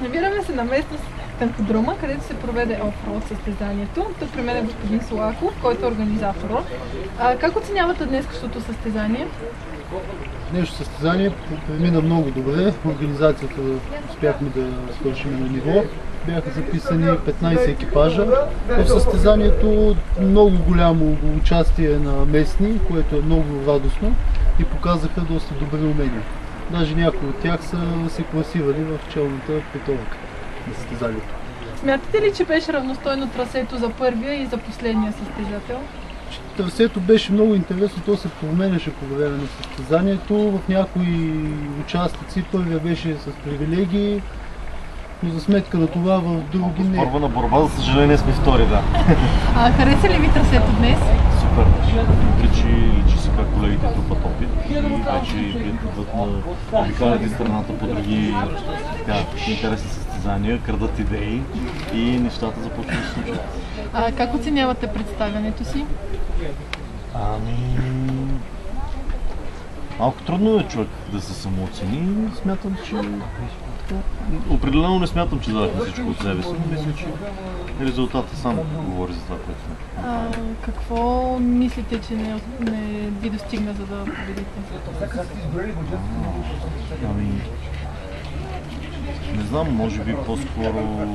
Намираме се на местност Танкодрома, където се проведе оффроуд състезанието. Тук при мен е господин Солаков, който е организатор. Как оценявате днескашното състезание? Днешното състезание премина много добре. Организацията успяхме да свършим на ниво. Бяха записани 15 екипажа. В състезанието много голямо участие на местни, което е много радостно и показаха доста добри умения. Даже някои от тях са се класирали в челната петолъка на състезанието. Смятате ли, че беше равностойно трасето за първия и за последния състезател? Трасето беше много интересно, то се променяше по време на състезанието. В някои участъци първия беше с привилегии, но за сметка на това в други не. Първа на борба, за съжаление сме втори, да. Хареса ли ви трасето днес? Супер. Личи си как колегите трупат опит и вече идват на обикалят из страната по други интересни състезания, крадат идеи и нещата започват да се случват. Как оценявате представянето си? Малко трудно е човек да се самооцени. Смятам, че... Определено не смятам, че дадахме всичко от себе си, но мисля, че резултатът сам говори за това, което сме. Какво мислите, че не ви достигна, за да победите? Не знам, може би по-скоро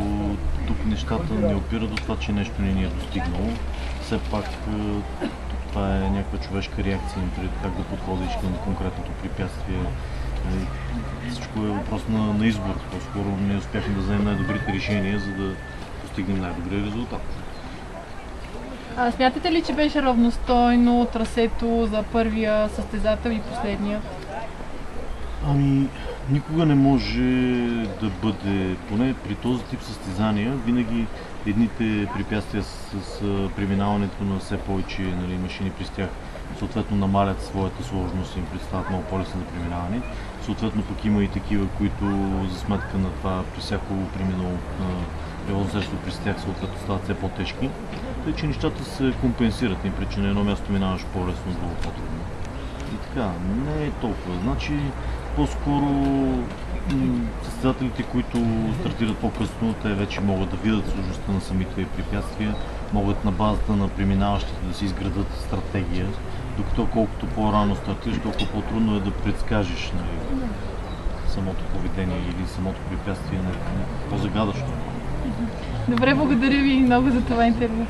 тук нещата не опират до това, че нещо не ни е достигнало. Все пак това е някаква човешка реакция преди как да подходиш към конкретното препятствие. Всичко е въпрос на избор. По-скоро не успяхме да вземем най-добрите решения, за да постигнем най-добрия резултат. Смятате ли, че беше равностойно трасето за първия състезател и последния? Никога не може да бъде, поне при този тип състезания, винаги едните препятствия с преминаването на все повече машини през тях съответно намалят своята сложност и им представят много по-лесно за преминаване. Съответно пък има и такива, които за сметка на това при всяко преминало превозно средство през тях съответно стават все по-тежки. Тъй, че нещата се компенсират, им причина на едно място минаваш по-лесно, друго по-трудно. И така, не е толкова. Значи, по-скоро състезателите, които стартират по-късно, те вече могат да видят сложността на самите препятствия, могат на базата на преминаващите да си изградат стратегия, докато колкото по-рано стартираш, толкова по-трудно е да предскажеш самото поведение или самото препятствие, по-загадъчно. Добре, благодаря ви много за това интервю.